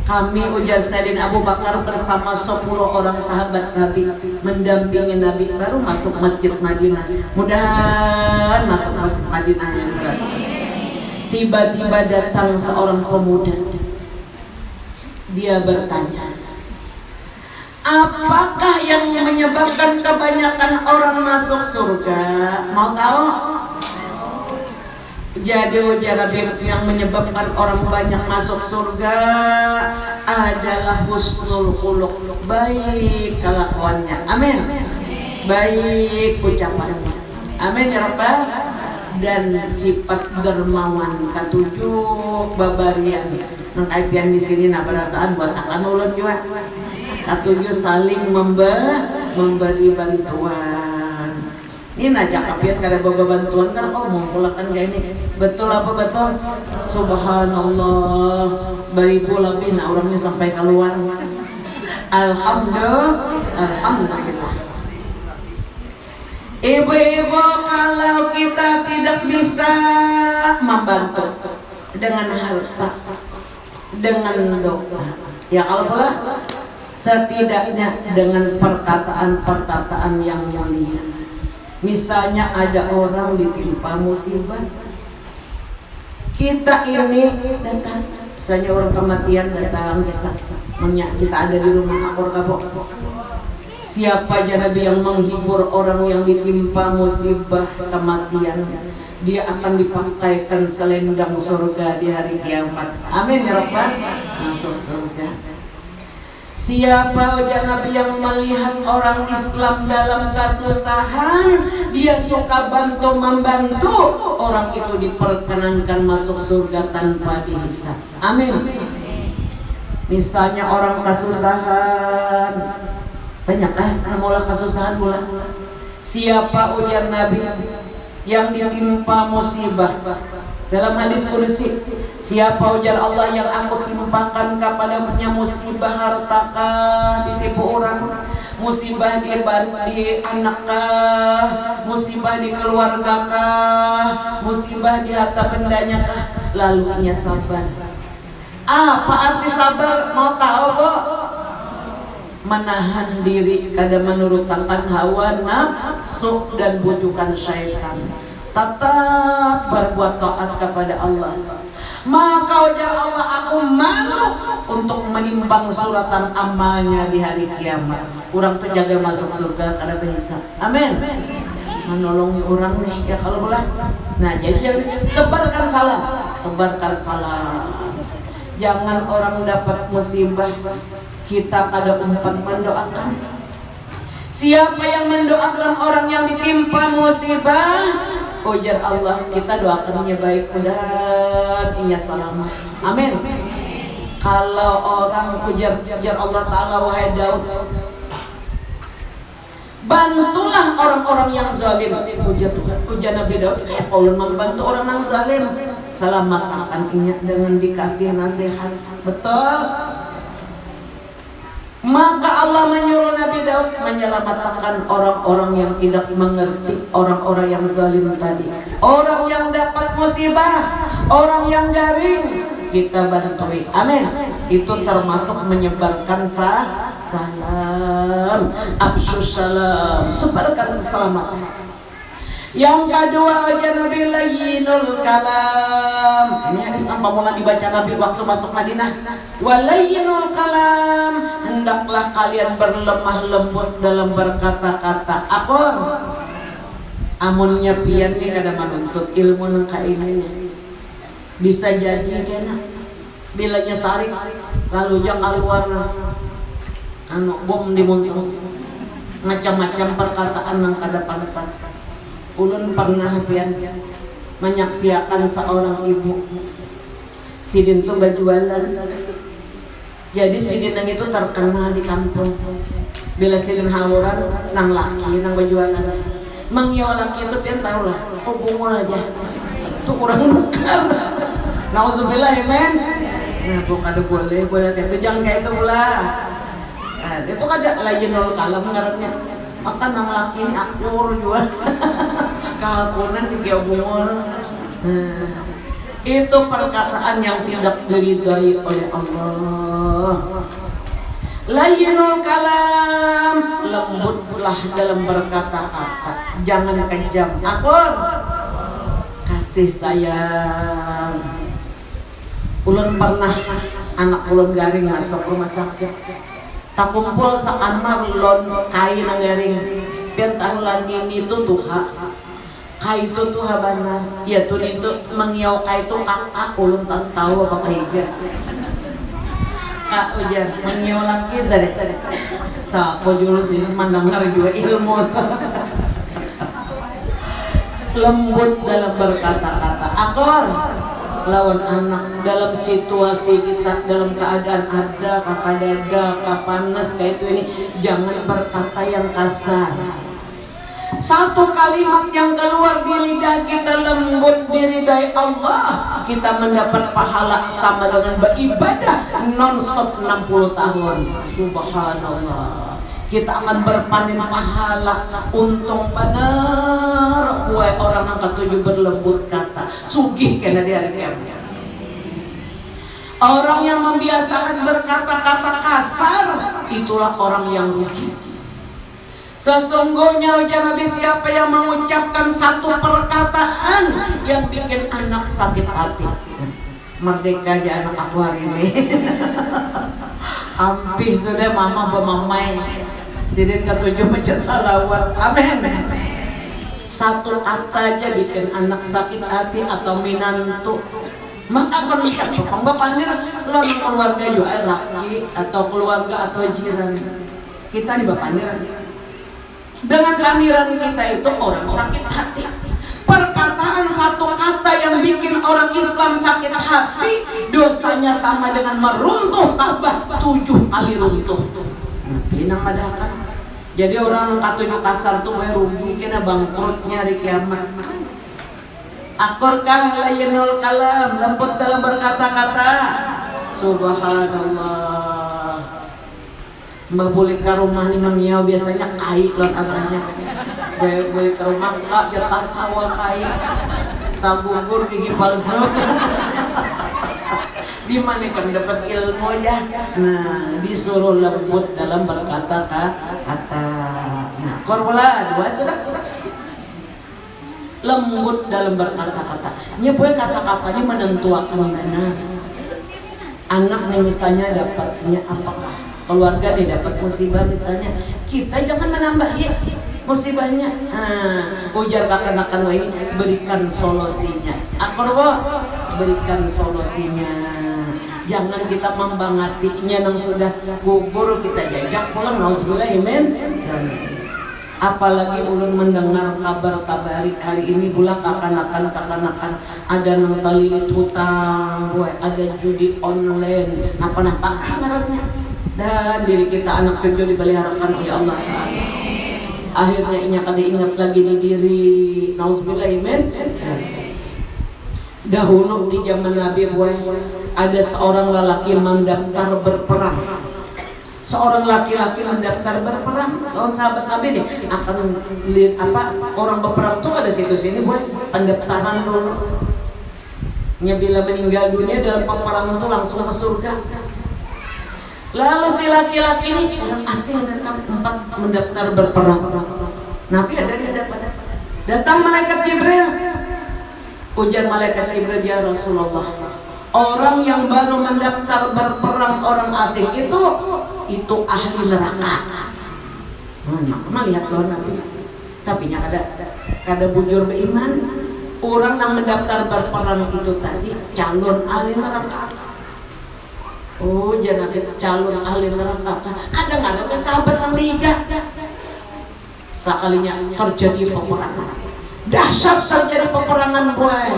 Kami ujar Sayyidina Abu Bakar bersama 10 orang sahabat Nabi mendampingi Nabi baru masuk masjid Madinah. Mudah-mudahan masuk masjid Madinah yang berada. Tiba-tiba datang seorang pemuda. Dia bertanya, apakah yang menyebabkan kebanyakan orang masuk surga? Mau tahu? Jadi ujar Nabi, yang menyebabkan orang banyak masuk surga adalah husnul khuluq, baik kelakuannya. Amin. Baik ucapannya. Amin ya Rabbal. Dan sifat dermawan katujuh babarian. Nangkaipian di sini nabarataan buat akan ulun juga. Katujuh saling memberi bantuan. Ini najak kapian kada bawa bantuan kan kau mau pulakan kayak ini. Betul apa betul? Subhanallah. Beribu lebih nah orangnya sampai keluar. Alhamdulillah. Ibu-ibu, kalau kita tidak bisa membantu dengan harta, dengan doa, ya kalau pula setidaknya dengan perkataan-perkataan yang mulia. Misalnya ada orang ditimpa musibah, kita ini datang, misalnya orang kematian datang, kita ada di rumah akor kapok. Siapa aja Nabi yang menghibur orang yang ditimpa musibah kematian, dia akan dipakaikan selendang surga di hari kiamat. Amin ya Rabbal. Masuk surga. Siapa aja Nabi yang melihat orang Islam dalam kesusahan, dia suka membantu, orang itu diperkenankan masuk surga tanpa dihisab. Amin. Misalnya orang kesusahan, banyak mulai kesusahan mulai. Siapa ujar Nabi yang ditimpa musibah, dalam hadis kursi, siapa ujar Allah yang aku timpakan kepadanya musibah hartakah, ditipu orang, musibah di anakkah, musibah di keluargakah, musibah di harta bendanya kah, lalu ia sabar. Apa arti sabar? Mau tahu kok? Menahan diri kada menurutkan hawa nafsu dan bujukan syaitan, tetap berbuat taat kepada Allah. Maka ujar Allah, aku malu untuk menimbang suratan amalnya di hari kiamat. Orang tuh jaga masuk surga kada bisa. Amin. Menolongi orang nih ya kalau boleh. Nah jadi sebarkan salam, sebarkan salam. Jangan orang dapat musibah kita kada umpat mendoakan. Siapa yang mendoakan orang yang ditimpa musibah, ujar Allah, kita doakannya baik, mudah-mudahan ia selamat. Amin. Kalau orang ujar Allah Ta'ala, wahai Daud, bantulah orang-orang yang zalim. Ujar Nabi Daud, kalau membantu orang yang zalim, selamat akan ingat dengan dikasih nasihat. Betul. Maka Allah menyuruh Nabi Daud menyelamatkan orang-orang yang tidak mengerti, orang-orang yang zalim tadi, orang yang dapat musibah, orang yang garing, kita bantui. Amin. Itu termasuk menyebarkan salam, afsyus salam, sebarkan keselamatan. Yang kedua aja Nabi layyinul kalam. Ini hadis tanpa mulai dibaca Nabi waktu masuk Madinah. Walayyinul kalam, hendaklah kalian berlemah lembut dalam berkata-kata. Apa? Amunnya pian nih kada menuntut ilmu nang kainnya. Bisa jadi kena bilanya sari lalu jangan keluar bom dimuntung macam-macam perkataan nang kada pantas. Ulun pernah pian menyaksikan seorang ibu Sidin tuh berjualan. Jadi Sidin yang itu terkenal di kampung. Bila Sidin haluran, nang laki, nang berjualan. Mang nyawa laki itu pian tahu lah, oh bungul aja. Tuh kurang bukan. Nauzubillah ya men. Nah bukan ada boleh kayak itu, jangan kayak itu pula. Nah, itu kan ada layenul kalam ngarannya. Maka nang laki ini akur juga. Kehakunan tiga bungul. Itu perkataan yang tidak diridhai oleh Allah. Layyinul kalam, lembutlah dalam berkata-kata, jangan kejam. Akur, kasih sayang. Ulun pernah anak ulun garing masuk rumah sakit, tak kumpul sakamar lon kain ang garing, pian tahulan ini itu tuha, kai itu tuha benar, ya tuh itu mengiau kai itu kakak ulun tak tahu apa kaiga. Kak ujar mengiau lagi dari sapo dulu sini mendengar juga ilmu tuh. Lembut dalam berkata-kata, akor lawan anak dalam situasi kita dalam keadaan ada kakak dada kapanas kayak itu ini, jangan berkata yang kasar. Satu kalimat yang keluar di lidah kita lembut diridai Allah, kita mendapat pahala sama dengan beribadah non-stop 60 tahun. Subhanallah. Kita akan berpanen pahala. Untung benar buat orang yang ketujuh berlembut kata sugih kena di hari kiamat. Orang yang membiasakan berkata-kata kasar, itulah orang yang rugi. Sesungguhnya ujar Nabi, siapa yang mengucapkan satu perkataan yang bikin anak sakit hati. Merdeka aja anak aku hari ini. Hampir sudah mama bermamai. Sidin ketujuh baca salawat. Amin. Satu kata aja bikin anak sakit hati atau minantu. Maka pernah bapak ini lo keluarga juga laki atau keluarga atau jiran. Kita di bapak ini dengan kehadiran kita itu orang sakit hati. Perkataan satu kata yang bikin orang Islam sakit hati, dosanya sama dengan meruntuh Ka'bah 7 kali runtuh. Pinang madakan. Jadi orang katunya kasar tuh rugi kena bangkrutnya hari kiamat. Akurkah layenul kalam, lembut dalam berkata-kata. Subhanallah. Mbak boleh ke rumah nih mengiau biasanya kai lan abangnya. Boleh ke rumah kak ya tawa kai. Tabubur gigi palsu. Di mana kan dapat ilmu ya? Nah, disuruh lembut dalam berkata-kata. Nah, korbola dua sudah. Lembut dalam berkata-kata. Nyebuah kata-katanya menentukan mana. Anak nih misalnya dapatnya apakah? Keluarga nih dapat musibah misalnya, kita jangan menambahi musibahnya. Ujar kakak-kakak ini, berikan solusinya. Akorbo, berikan solusinya. Jangan kita membangatinya yang sudah gugur kita jajak pulang. Nauzubillah amin. Apalagi ulun mendengar kabar-kabar kali ini pula kakanakan ada nang talilit hutang, ada judi online, napa-napa kabarnya. Dan diri kita anak cucu dipeliharakan oleh Allah Ta'ala. Akhirnya inya kada ingat lagi di diri. Nauzubillah amin. Dahulu di zaman Nabi ada seorang lelaki mendaftar berperang. Seorang laki-laki mendaftar berperang. Lawan sahabat Nabi nih akan lihat apa orang berperang tuh ada situs ini pendaftaran dulu. Nya bila meninggal dunia dalam peperangan itu langsung ke surga. Lalu si laki-laki ini orang asing tempat mendaftar berperang. Nabi ada di hadapan. Datang malaikat Jibril. Ujar malaikat Jibril, ya Rasulullah, orang yang baru mendaftar berperang orang asing itu ahli neraka. Melihat loh Nabi. Tapi kada bujur beriman. Orang yang mendaftar berperang itu tadi calon ahli neraka. Oh, jangan calon ahli neraka. Kadang-kadang ada sahabat yang tiga. Sekalinya terjadi peperangan, dahsyat terjadi peperangan boy.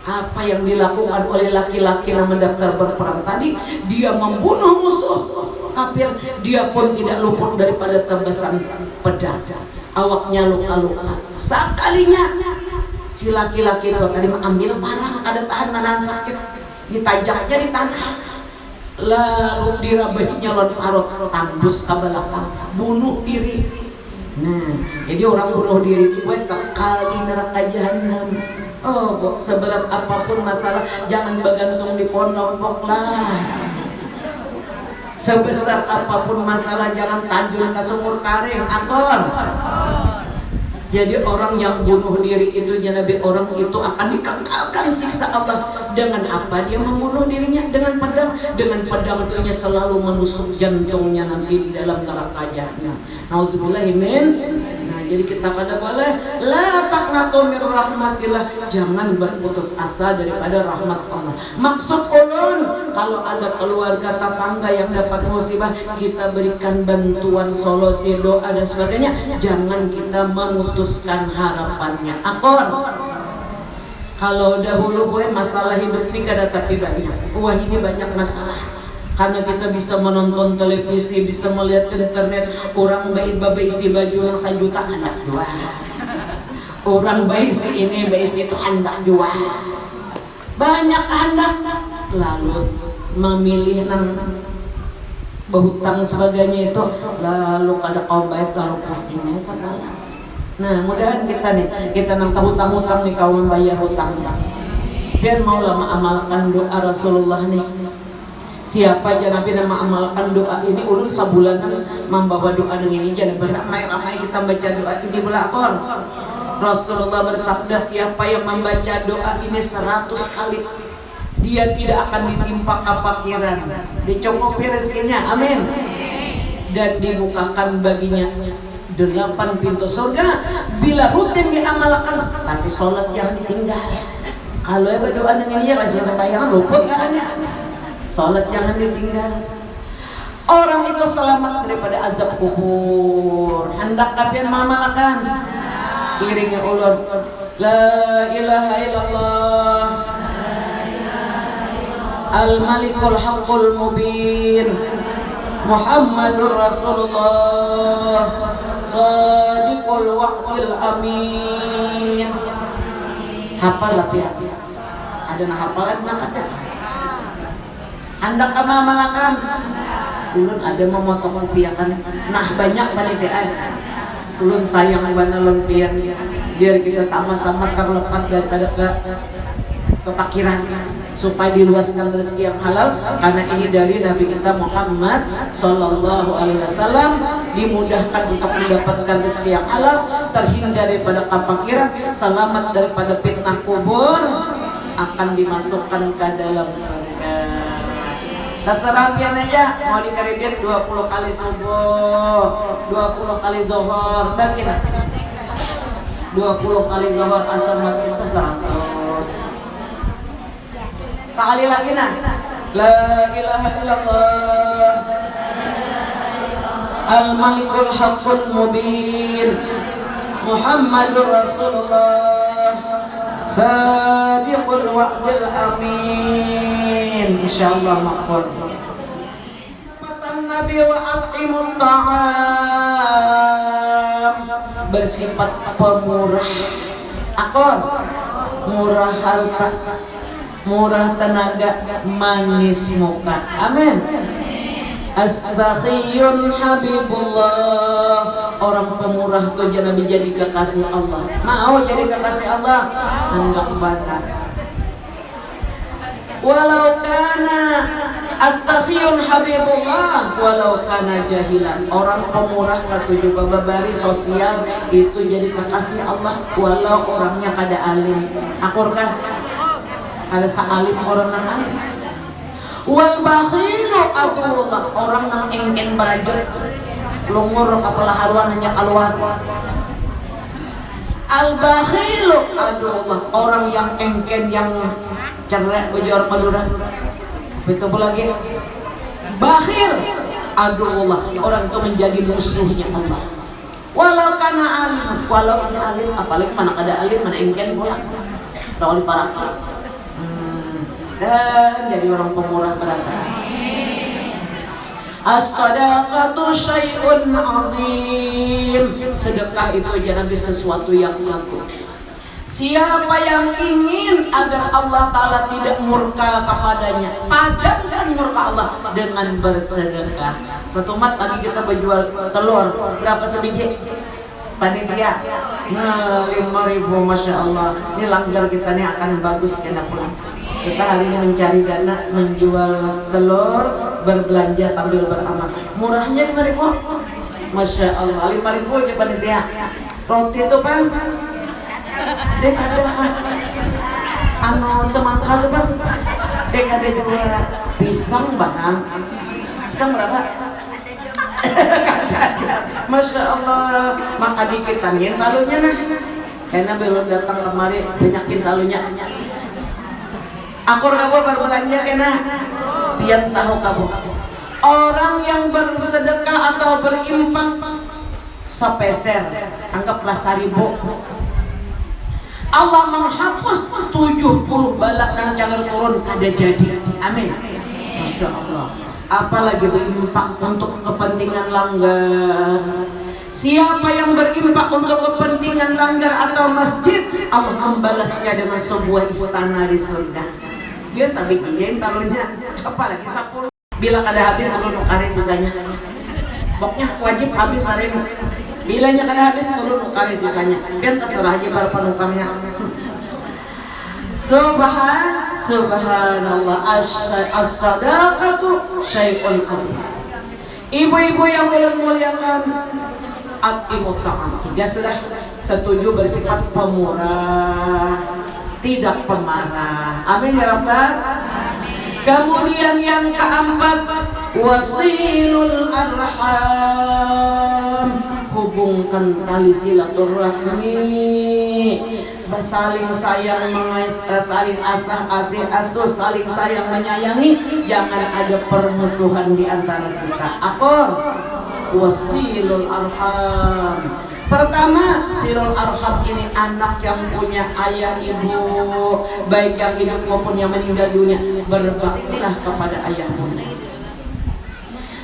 Apa yang dilakukan oleh laki-laki yang mendaftar berperang tadi? Dia membunuh musuh kafir, dia pun tidak luput daripada tembasan pedang, awaknya luka-luka. Sekalinya si laki-laki itu tadi mengambil barang, ada tahan menahan sakit, ditajaknya di tanah, lalu dirabahinya lon parot, tandus ke belakang, bunuh diri. Nah, jadi orang bunuh diri itu kekal di neraka jahanam. Oh, kok seberat apapun masalah, jangan bergantung di pondok lah. Sebesar apapun masalah, jangan tajun ke sumur karing, akor. Jadi orang yang bunuh diri itu, Nabi, orang itu akan dikekalkan siksa Allah. Dengan apa dia membunuh dirinya? Dengan pedang. Dengan pedang itu selalu menusuk jantungnya nanti di dalam neraka jahanam. Nauzubillah min. Nah, jadi kita pada boleh la taqnatu min rahmatillah, jangan berputus asa daripada rahmat Allah. Maksud ulun, kalau ada keluarga tetangga yang dapat musibah, kita berikan bantuan, solusi, doa dan sebagainya. Jangan kita memutuskan harapannya. Akor. Kalau dahulu masalah hidup ini kada tapi banyak. Wah, ini banyak masalah. Karena kita bisa menonton televisi, bisa melihat internet, orang bayi isi baju yang 1 juta hendak jual, orang bayi si ini bayi si itu hendak jual, banyak hendak, lalu memilih nang berhutang sebagainya itu, lalu kada kaum baik lalu pusingnya kepala. Nah, mudahan kita nih, kita nang hutang-hutang nih kaum membayar hutangnya, biar mau lama amalkan doa Rasulullah nih. Siapa aja Nabi yang mengamalkan doa ini, ulun sabulanan membawa doa dengan ini, jangan beramai-ramai kita baca doa ini belakon. Rasulullah bersabda, siapa yang membaca doa ini 100 kali, dia tidak akan ditimpa kefakiran, dicukupi rezekinya, amin, dan dibukakan baginya 8 pintu surga bila rutin diamalkan. Tapi sholat jangan ditinggal. Kalau ya berdoa dengan ini, rasanya sembahyang luput karena sholat jangan ditinggal. Orang itu selamat daripada azab kubur. Hendak kalian mengamalkan, iringi ulun la ilaha illallah al-malikul haqqul mubin Muhammadur Rasulullah sadiqul wa'dil amin. Hafal lah ya. Ada nak hafalan nak ada. Hendak amalkan, ulun ada memotong lumpiakan, nah banyak panitiaan, ulun sayang bana lumpia, biar kita sama-sama terlepas daripada kepakiran, supaya diluaskan rezeki yang halal. Karena ini dari Nabi kita Muhammad Sallallahu Alaihi Wasallam, dimudahkan untuk mendapatkan rezeki yang halal, terhindar daripada kepakiran, selamat daripada fitnah kubur, akan dimasukkan ke dalam surga. Terserah pian aja, mau dikredit 20 kali subuh, 20 kali zuhur, bagi 20 kali zuhur, asar maghrib 100. Sekali lagi nah, la ilaha illallah al-malikul haqqul mubin Muhammadur Rasulullah sadiqul wa'dil amin. Insyaallah makbul. Pesan Nabi wa at'imut ta'am, bersifat pemurah. Akor, murah harta, murah tenaga, manis muka. Amin. As-sakhiyun habibullah, orang pemurah tuh jangan jadi kekasih Allah. Mau jadi kekasih Allah, hendak bakar. Walau kana as-sakhiyun habibullah, walau kana jahilan, orang pemurah kata juga babari sosial itu jadi kekasih Allah, walau orangnya kada alim. Akur kan? Ada sa'alim orang nang alim. Wal bakhilu abdullah, orang nang engken berajut lungur kepala haruan hanya keluar. Al bakhilu abdullah, orang yang engken yang cerai bujur madura. Betul lagi bakhil abdullah, orang itu menjadi musuhnya Allah. Walau kana alim, walau dia alim, apalagi mana ada alim mana engken pula. Kalau diparak dan jadi orang pemurah berata. As-sadaqatu syai'un 'azim. Sedekah itu jangan sesuatu yang agung. Siapa yang ingin agar Allah Ta'ala tidak murka kepadanya, padamkan murka Allah dengan bersedekah. Satu mat tadi kita berjual telur, berapa sebiji? Panitia, nah 5.000, Masya Allah. Ini langgar kita nih akan bagus kena pulang. Kita hari ini mencari dana, menjual telur, berbelanja sambil beramal. Murahnya 5.000, Masya Allah. 5.000 aja panitia. Roti itu Bang, dek ada anu semangka tuh Bang, dek ada juga pisang Bang. Pisang berapa? Masya Allah. Maka dikitannya talunya nah, karena belum datang kemari banyakin talunya. Akur kamu berbelanja kena pian tahu kamu. Orang yang bersedekah atau berinfak sepeser, anggaplah 1.000, Allah menghapus 70 balak dan jangan turun ada jadi. Amin. Masya Allah. Apalagi berinfak untuk kepentingan langgar. Siapa yang berinfak untuk kepentingan langgar atau masjid, Allah membalasnya dengan sebuah istana di surga. Dia sampai kijain taruhnya, apalagi 10. Bila kada habis kalau nukari sisanya. Pokoknya wajib habis hari ini. Bilanya kada habis kalau nukari sisanya. Kan terserah aja para penukarnya. Subhanallah. As-sadaqatu syai'un 'azim. Ibu-ibu yang muliakan, atimut ta'am. 3 sudah. Ketujuh bersifat pemurah, tidak pemarah. Amin ya Rabbal. Kemudian yang keempat, wasilul arham. Hubungkan tali silaturahmi. Saling sayang, saling asih asuh, saling sayang menyayangi. Jangan ada permusuhan di antara kita. Akor wasilul arham. Pertama, silul arham ini anak yang punya ayah ibu, baik yang hidup maupun yang meninggal dunia. Berbaktilah kepada ayah bunda.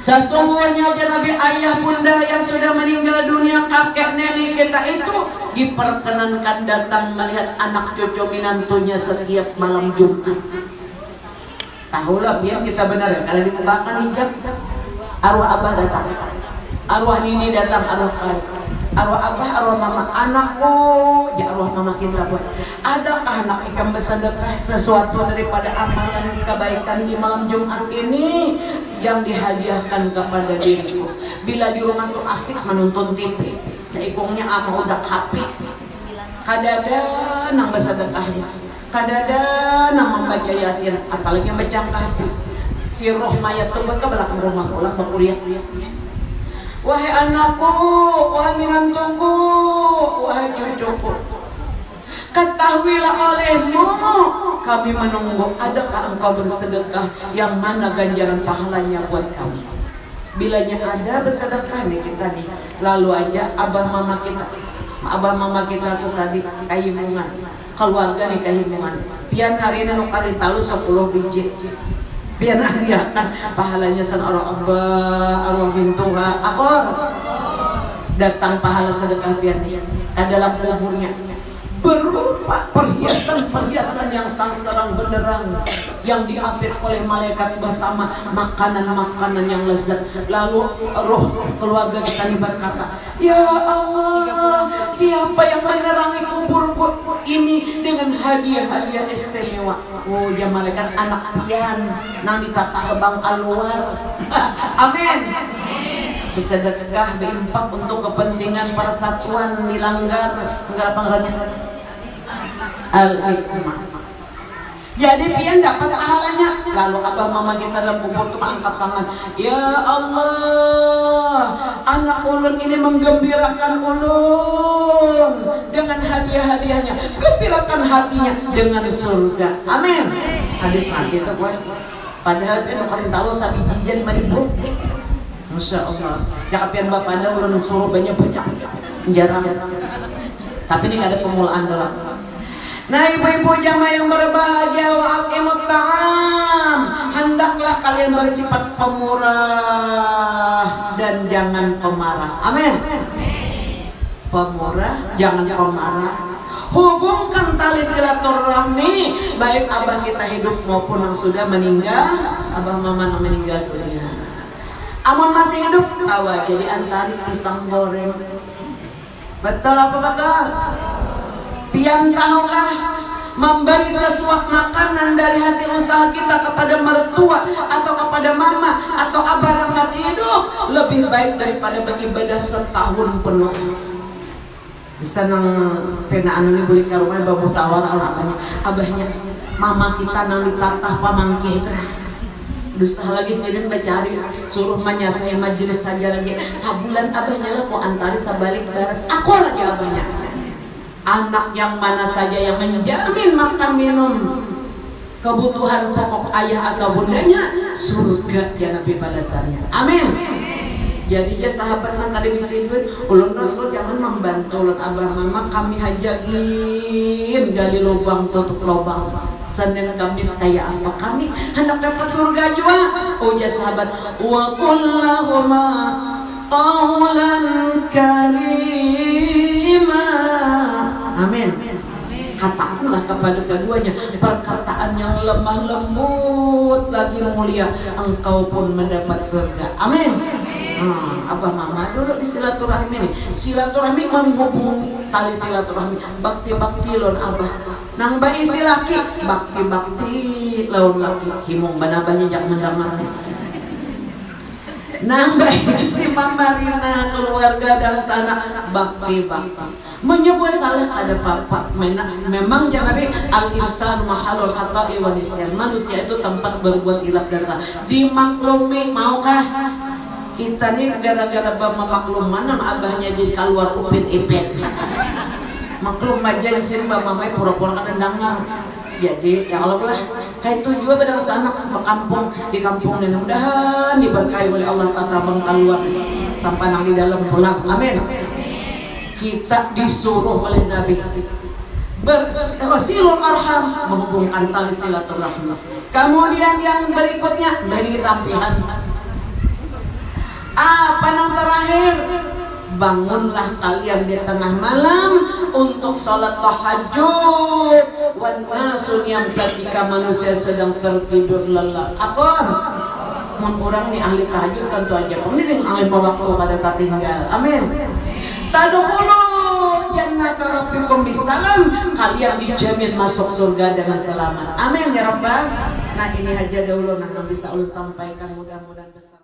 Sesungguhnya Nabi ayah bunda yang sudah meninggal dunia, kakek nenek kita itu diperkenankan datang melihat anak cucu minantunya setiap malam Jumat. Tahulah biar kita benar ya, kalau dibukakan hijab, arwah abah datang, arwah nini datang, arwah abah, arwah mama, anakku, ya arwah mama kita buat. Adakah anak ikan bersedekah sesuatu daripada amalan kebaikan di malam Jumat ini yang dihadiahkan kepada diriku? Bila di rumah tuh asik menonton TV, seikungnya ama udah HP, kadada nang bersedekahnya, kadada nang membaca Yasin, apalagi baca kahfi. Si roh mayat tuh ke belakang rumah pulang berkuliah. Wahai anakku, wahai minantuku, wahai cucuku, ketahuilah olehmu, kami menunggu. Adakah engkau bersedekah yang mana ganjaran pahalanya buat kami? Bilanya ada bersedekah nih kita nih, lalu aja abah mama kita tuh tadi kahimungan, keluarga nih kahimungan. Pian hari ini nukari talu 10 biji. Biar hadiahkan pahalanya san arwah bintuha akor datang pahala sedekah pian dalam kuburnya berupa perhiasan yang sang terang benderang yang diapit oleh malaikat bersama makanan-makanan yang lezat. Lalu roh keluarga kita ini berkata, ya Allah, siapa yang menerangi kubur ini dengan hadiah-hadiah istimewa? Oh ya malaikat, anak pian nang ditata kebang keluar. Amin. Bersedekah, berinfak untuk kepentingan persatuan dilanggar negara panggilannya al-hikmah. Jadi pian dapat pahalanya. Lalu abah mama kita dalam kubur itu angkat tangan, ya Allah, anak ulun ini menggembirakan ulun dengan hadiah-hadiahnya, gembirakan hatinya dengan surga. Amin. Hadis Nabi itu boy. Padahal kan kalau tahu sapi hijau 5.000. Masya Allah. Jakapian bapak anda ulun suruh banyak-banyak jarang. Tapi ini ada pemulaan dalam. Nah ibu-ibu jamaah yang berbahagia, wa aqimut ta'am, hendaklah kalian bersifat pemurah dan jangan pemarah. Amin. Pemurah, jangan pemarah. Hubungkan tali silaturahmi, baik abah kita hidup maupun yang sudah meninggal. Abah mama yang meninggal dunia, amun masih hidup awal jadi antari pisang goreng. Betul apa betul? Pian tahukah memberi sesuatu makanan dari hasil usaha kita kepada mertua atau kepada mama atau abah yang masih hidup lebih baik daripada beribadah setahun penuh. Bisa nang penaan ini beli ke rumah bawa sawah abahnya mama kita nang ditatah pamangki itu dusta lagi sini mencari suruh menyasai majelis saja lagi sabulan abahnya lah kok antari sabalik beres aku lagi abahnya anak yang mana saja yang menjamin makan minum kebutuhan pokok ayah atau bundanya surga ya Nabi balasannya. Amin. Jadi ya sahabat nang kali disebut ulun rasul jangan membantu ulun abah mama kami hajagin gali lubang tutup lubang Senin Kamis kayak apa kami hendak dapat surga jua. Oh ya sahabat wa qul lahuma qawlan karima. Amin. Katakanlah kepada keduanya perkataan yang lemah lembut lagi mulia, engkau pun mendapat surga. Amin. Abah mama dulu di silaturahmi ini. Silaturahmi menghubung tali silaturahmi. Bakti lon abah. Nang bayi si laki bakti lawan laki. Himung banabahnya jak mendamarnya. Nang bayi si Marina keluarga dan sana bakti. Menyebut salah ada papa. Memang jangan Nabi al-insan mahalul khata'i wa nisyan. Manusia itu tempat berbuat hilaf dan salah. Dimaklumi maukah? Kita nih gara-gara memaklum mana abahnya jadi keluar upin ipin. Maklum aja di sini mamai pura-pura kan dengar. Jadi ya Allah lah. Kayak itu juga pada sana ke kampung di kampung dan mudah-mudahan diberkahi oleh Allah tata bang keluar sampai nang di dalam pulang. Amin. Kita disuruh oleh Nabi bersilul arham menghubungkan tali silaturahmi. Kemudian yang berikutnya dari tampilan apa yang terakhir, bangunlah kalian di tengah malam untuk sholat tahajud. Wan nasun yang ketika manusia sedang tertidur lelap. Apa? Mun orang nih ahli tahajud tentu aja. Pemimpin ahli waktu pada tinggal. Amin. Tadkhulu jannata rabbikum bisalam, kalian dijamin masuk surga dengan selamat. Amin ya rabbal. Nah ini aja dahulu nah bisa ulun sampaikan mudah-mudahan besar.